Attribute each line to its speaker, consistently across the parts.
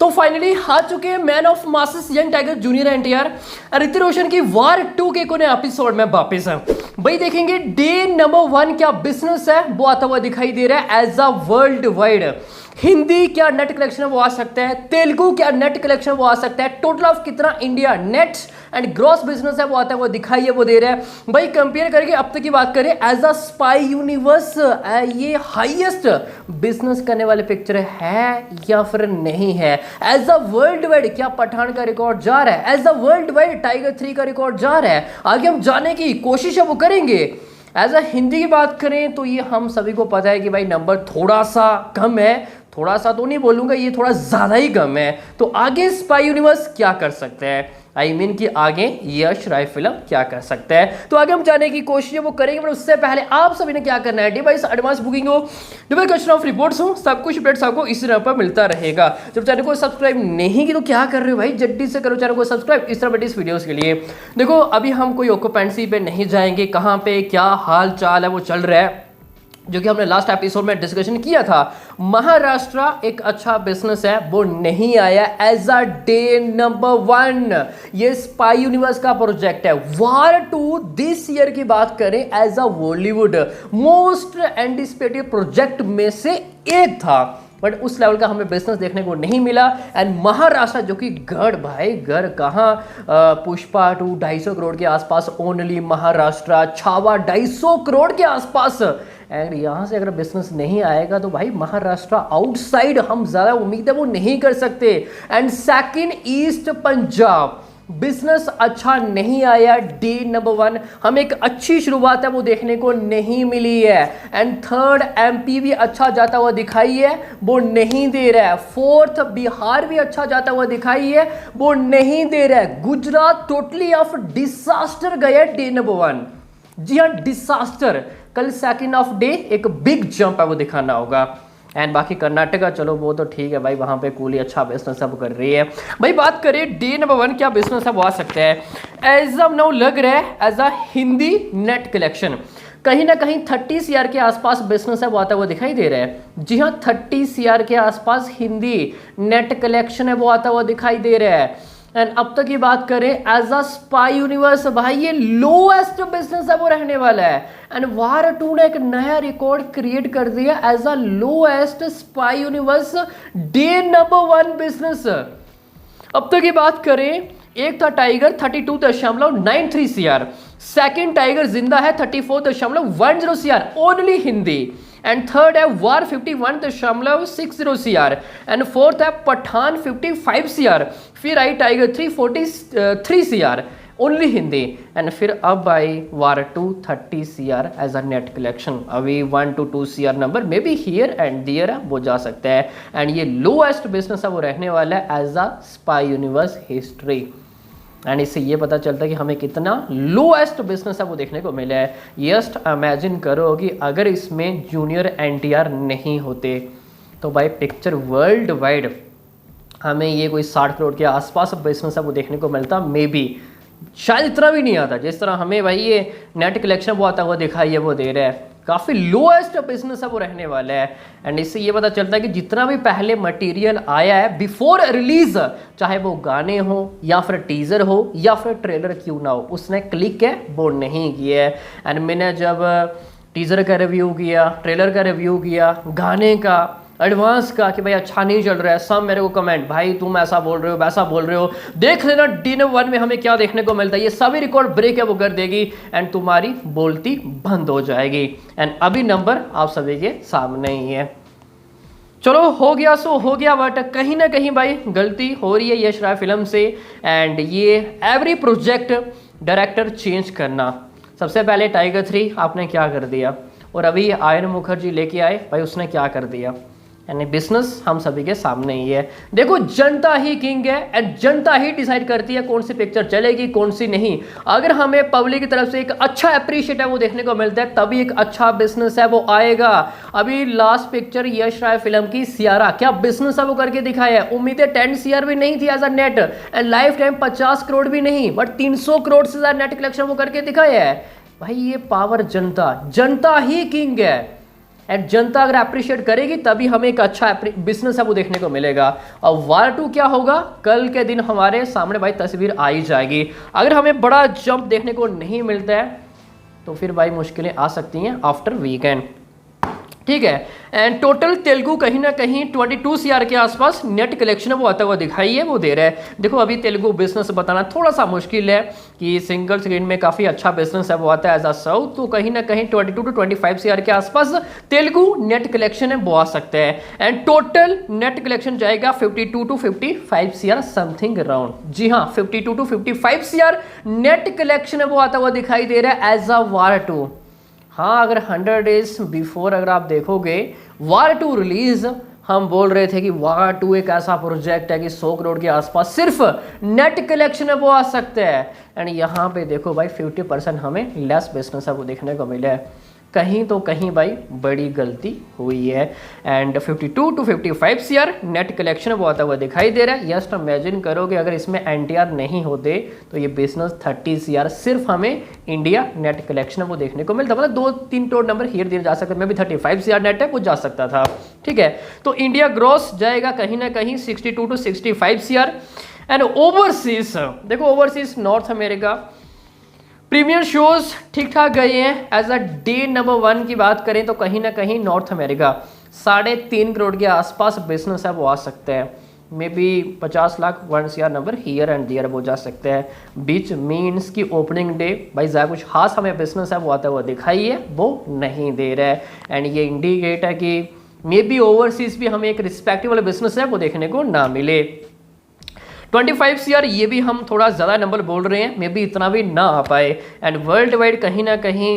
Speaker 1: तो फाइनली आ चुके हैं man of masses young tiger junior NTR Hrithik Roshan की वार 2 के कोने एपिसोड में वापस है। भाई देखेंगे डे नंबर 1 क्या बिजनेस है वो आता हुआ दिखाई दे रहा है as a worldwide. Hindi क्या नेट कलेक्शन वो आ सकता है, तेलुगु क्या नेट कलेक्शन वो आ सकता है, टोटल ऑफ कितना India net and gross business है वो आता है वो दिखाई है वो दे रहा है। भाई कंपेयर करके अब तक की बात करें एज अ स्पाई यूनिवर्स ये हाईएस्ट बिजनेस करने वाले पिक्चर है या फिर नहीं है। एज अ वर्ल्ड वाइड क्या पठान का रिकॉर्ड जा रहा है, as a worldwide Tiger 3 का रिकॉर्ड जा रहा है। आगे हम जाने की कोशिश है वो करेंगे। एज अ हिंदी की बात करें तो ये हम सभी को पता है कि भाई नंबर थोड़ा सा कम है, थोड़ा सा तो नहीं बोलूंगा, ये थोड़ा ज्यादा ही कम है। तो आगे स्पाई यूनिवर्स क्या कर सकते हैं, आई मीन कि आगे यश राय फिल्म क्या कर सकता है, तो आगे हम जाने की कोशिश वो करेंगे। पर उससे पहले आप सभी ने क्या करना है, डिवाइस एडवांस बुकिंग हो, डिवाइस क्वेश्चन ऑफ रिपोर्ट्स हो, सब कुछ अपडेट्स आपको इस तरह पर मिलता रहेगा। जब चैनल को सब्सक्राइब नहीं की तो क्या कर रहे हो भाई, जल्दी से करो चैनल को सब्सक्राइब इस तरह इस वीडियोस के लिए। देखो अभी हम कोई ऑक्यूपेंसी पे नहीं जाएंगे, कहाँ पे क्या हाल चाल है वो चल रहा है, जो कि हमने लास्ट एपिसोड में डिस्कशन किया था। महाराष्ट्र एक अच्छा बिजनेस है वो नहीं आया एज अ डे नंबर 1। ये स्पाई यूनिवर्स का प्रोजेक्ट है। वार 2 दिस ईयर की बात करें as a Bollywood most anticipated project में से एक था, बट उस लेवल का हमें बिजनेस देखने को नहीं मिला। एंड महाराष्ट्र जो कि गढ़ भाई गढ़ कहाँ, पुष्पा 2 250 करोड़ के आसपास ओनली महाराष्ट्र, छावा 250 करोड़ के आसपास। एंड यहाँ से अगर बिजनेस नहीं आएगा तो भाई महाराष्ट्र आउटसाइड हम ज़्यादा उम्मीद है वो नहीं कर सकते। And second east Punjab business अच्छा नहीं आया डे नंबर 1, हमें एक अच्छी शुरुआत है वो देखने को नहीं मिली है। एंड थर्ड एमपी भी अच्छा जाता हुआ दिखाई है वो नहीं दे रहा है। फोर्थ बिहार भी अच्छा जाता हुआ दिखाई है वो नहीं दे रहा है। गुजरात टोटली ऑफ डिसास्टर गया डे नंबर 1। जी हाँ डिसास्टर। कल सेकंड ऑफ डे एक बिग जंप है वो दिखाना होगा। एंड बाकी कर्नाटका चलो वो तो ठीक है भाई, वहां पे कूली अच्छा बिजनेस अब कर रही है। भाई बात करें डे नंबर 1 क्या बिजनेस है वो आ सकता है। एज ऑफ नाउ लग रहा है as a Hindi net collection कहीं ना कहीं 30 CR के आसपास बिजनेस है वो आता हुआ दिखाई दे रहा है। जी हाँ 30 CR के आसपास हिंदी नेट कलेक्शन है वो आता हुआ दिखाई दे रहा है। एंड अब तक की बात करें एज अ स्पाई यूनिवर्स भाई ये लोएस्ट बिजनेस है वो रहने वाला है। एंड वार 2 ने एक नया रिकॉर्ड क्रिएट कर दिया as a lowest spy universe day number 1 business. अब तक की बात करें एक था टाइगर 32.93 CR, सेकंड टाइगर जिंदा है 34.10 CR only Hindi. And third है वार 51.60 CR एंड फोर्थ है पठान 55 CR, फिर आई Tiger 343 CR only Hindi. And फिर अब आई War 2 30 CR as a net collection. अभी 1 to 2 CR number maybe here and there वो जा सकता है। एंड ये लोएस्ट बिजनेस है वो रहने वाला है as a spy universe history. And इससे ये पता चलता है कि हमें कितना लोएस्ट बिजनेस है वो देखने को मिला है। जस्ट इमेजिन करो कि अगर इसमें जूनियर एनटीआर नहीं होते तो भाई पिक्चर वर्ल्ड वाइड हमें ये कोई 60 करोड़ के आसपास बिजनेस है वो देखने को मिलता, मे बी शायद इतना भी नहीं आता जिस तरह हमें भाई ये नेट कलेक्शन वो आता हुआ दिखाई है वो दे रहा है। काफ़ी लोएस्ट बिजनेस है वो रहने वाला है। एंड इससे ये पता चलता है कि जितना भी पहले मटेरियल आया है बिफोर रिलीज, चाहे वो गाने हो या फिर टीजर हो या फिर ट्रेलर क्यों ना हो, उसने क्लिक है वो नहीं किया है। एंड मैंने जब टीजर का रिव्यू किया, ट्रेलर का रिव्यू किया, गाने का एडवांस का कि भाई अच्छा नहीं चल रहा है, सब मेरे को कमेंट भाई तुम ऐसा बोल रहे हो वैसा बोल रहे हो, देख लेना डे नंबर 1 में हमें क्या देखने को मिलता है। ये सभी रिकॉर्ड ब्रेक है वो कर देगी एंड तुम्हारी बोलती बंद हो जाएगी। एंड अभी नंबर आप सभी के सामने ही है। चलो हो गया सो हो गया, बट कहीं ना कहीं भाई गलती हो रही है यश राय फिल्म से। एंड ये एवरी प्रोजेक्ट डायरेक्टर चेंज करना, सबसे पहले टाइगर 3 आपने क्या कर दिया, और अभी आयन मुखर्जी लेके आए भाई उसने क्या कर दिया। यानी बिजनेस हम सभी के सामने ही है। देखो जनता ही किंग है एंड जनता ही डिसाइड करती है कौन सी पिक्चर चलेगी कौन सी नहीं। अगर हमें पब्लिक की तरफ से एक अच्छा अप्रिशिएट है वो देखने को मिलता है तभी एक अच्छा बिजनेस है वो आएगा। अभी लास्ट पिक्चर यश राय फिल्म की सियारा क्या बिजनेस है वो करके दिखाया है। उम्मीदें 10 CR भी नहीं थी as a net and lifetime 50 crore भी नहीं, बट 300 करोड़ से ज्यादा नेट कलेक्शन वो करके दिखाया है। भाई ये पावर जनता ही किंग है। एंड जनता अगर अप्रिशिएट करेगी तभी हमें एक अच्छा बिजनेस है वो देखने को मिलेगा। और वार 2 क्या होगा, कल के दिन हमारे सामने भाई तस्वीर आ ही जाएगी। अगर हमें बड़ा जंप देखने को नहीं मिलता है तो फिर भाई मुश्किलें आ सकती हैं आफ्टर वीकेंड, ठीक है। एंड टोटल तेलुगु कहीं ना कहीं 22 CR के आसपास नेट कलेक्शन वो आता हुआ दिखाई है, वो दे रहा है। देखो अभी तेलुगु बिजनेस बताना थोड़ा सा मुश्किल है कि सिंगल स्क्रीन में काफ़ी अच्छा बिजनेस है वो आता है एज अ साउथ, तो कहीं ना कहीं 22 to 25 CR के आसपास तेलुगु नेट कलेक्शन है वो आ सकता है। एंड टोटल नेट कलेक्शन जाएगा 52 to 55 CR समथिंग अराउंड। जी हाँ, 52 to 55 CR नेट कलेक्शन है वो आता हुआ दिखाई दे रहा है एज अ वार 2। हाँ, अगर 100 डेज बिफोर अगर आप देखोगे वार 2 रिलीज, हम बोल रहे थे कि वार 2 एक ऐसा प्रोजेक्ट है कि 100 करोड़ के आसपास सिर्फ नेट कलेक्शन है वो आ सकते हैं। एंड यहाँ पे देखो भाई 50% हमें लेस बिजनेस है वो देखने को मिला है। कहीं तो कहीं भाई बड़ी गलती हुई है। And 52 to 55 CR net collection वो आता हुआ दिखाई दे रहा है। जस्ट इमेजिन करोगे अगर इसमें NTR नहीं होते तो ये बिजनेस 30 CR सिर्फ हमें इंडिया नेट कलेक्शन वो देखने को मिलता, मतलब 2-3 टोट नंबर हियर दिए जा सकते, मैं भी 35 CR नेट है वो जा सकता था, ठीक है। तो इंडिया ग्रॉस जाएगा कहीं ना कहीं 62 to 65 CR। एंड ओवरसीज, देखो overseas North America premiere shows ठीक ठाक गए हैं। एज अ डे नंबर 1 की बात करें तो कहीं ना कहीं नॉर्थ अमेरिका 3.5 करोड़ के आसपास बिजनेस है वो आ सकते हैं। Maybe 50 lakh 1 CR number here and there वो जा सकते हैं। बीच मीन्स की ओपनिंग डे भाई ज़्यादा कुछ खास हमें बिजनेस है वो आता हुआ दिखाई है वो नहीं दे रहा है। एंड ये इंडिकेट है कि मे बी ओवरसीज भी हमें एक रिस्पेक्टेबल बिजनेस है वो देखने को ना मिले। 25 CR ये भी हम थोड़ा ज़्यादा नंबर बोल रहे हैं, मे बी इतना भी ना आ पाए। एंड वर्ल्ड वाइड कहीं ना कहीं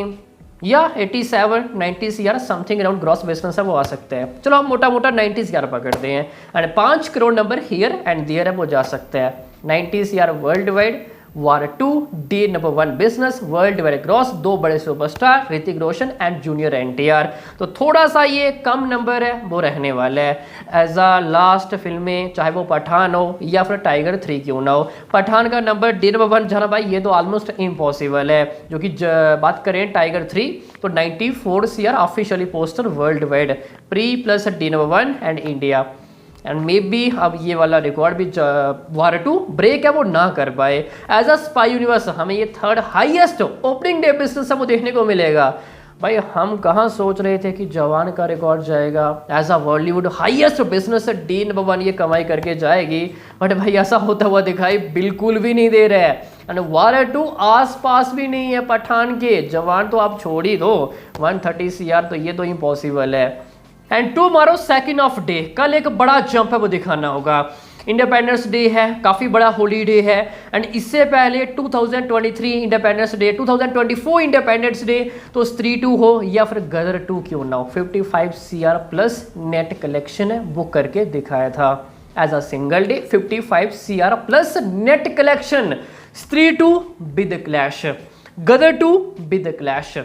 Speaker 1: या 87-90 CR something around gross business है वो आ सकते हैं। चलो हम मोटा मोटा 90 CR पकड़ते हैं। And 5 crore number here and there है वो जा सकते हैं। 90 CR world wide, war 2 day number 1 business, world wide gross, 2 बड़े superstar Hrithik Roshan and junior NTR। तो थोड़ा सा ये कम नंबर है वो रहने वाला है। एज अ लास्ट फिल्में चाहे वो पठान हो या फिर टाइगर 3 क्यों ना हो, पठान का नंबर डे नंबर 1 जाना भाई ये तो ऑलमोस्ट इम्पॉसिबल है। जो कि बात करें टाइगर 3 तो 94 CR officially poster world wide, pre plus day number 1 and India. And may be अब ये वाला रिकॉर्ड भी वार 2 ब्रेक है वो ना कर पाए। एज अ स्पाई यूनिवर्स हमें ये 3rd highest opening day business है वो देखने को मिलेगा। भाई हम कहाँ सोच रहे थे कि जवान का रिकॉर्ड जाएगा as a Bollywood highest business day number 1 ये कमाई करके जाएगी, बट भाई ऐसा होता हुआ दिखाई बिल्कुल भी नहीं दे रहा है। एंड वार 2 आस पास भी नहीं है पठान के, जवान तो आप छोड़ ही दो, 130 CR तो ये तो इम्पॉसिबल है। And tomorrow 2nd of day, कल एक बड़ा जंप है वो दिखाना होगा। इंडिपेंडेंस डे है, काफ़ी बड़ा हॉलीडे है। एंड इससे पहले 2023 इंडिपेंडेंस डे, 2024 इंडिपेंडेंस डे, तो स्त्री 2 हो या फिर गदर 2 क्यों ना हो, 55 CR प्लस नेट कलेक्शन है वो करके दिखाया था as a single day. 55 CR plus net collection, Stree 2 with clash, Gadar 2 with clash,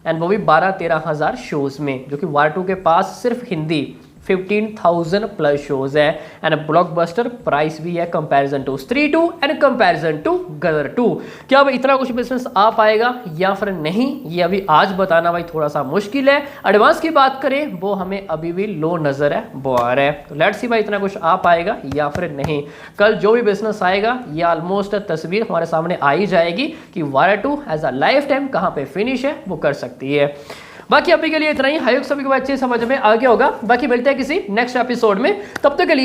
Speaker 1: and वो भी 12-13 हज़ार शोज में, जो कि वार 2 के पास सिर्फ हिंदी 15,000 प्लस शोज है। एंड ब्लॉकबस्टर प्राइस भी है कंपैरिजन टू स्त्री 2 एंड कंपैरिजन टू गदर 2। क्या अब इतना कुछ बिजनेस आ पाएगा या फिर नहीं, ये अभी आज बताना भाई थोड़ा सा मुश्किल है। एडवांस की बात करें वो हमें अभी भी लो नजर है वो आ रहा है। तो लेट्स सी भाई इतना कुछ आ पाएगा या फिर नहीं। कल जो भी बिजनेस आएगा ये ऑलमोस्ट तस्वीर हमारे सामने आ ही जाएगी कि वार 2 एज अ लाइफ टाइम कहाँ पे फिनिश है वो कर सकती है। बाकी अभी के लिए इतना ही। हाई होप सभी को अच्छे समझ में आ गया होगा। बाकी मिलते हैं किसी नेक्स्ट एपिसोड में, तब तक के लिए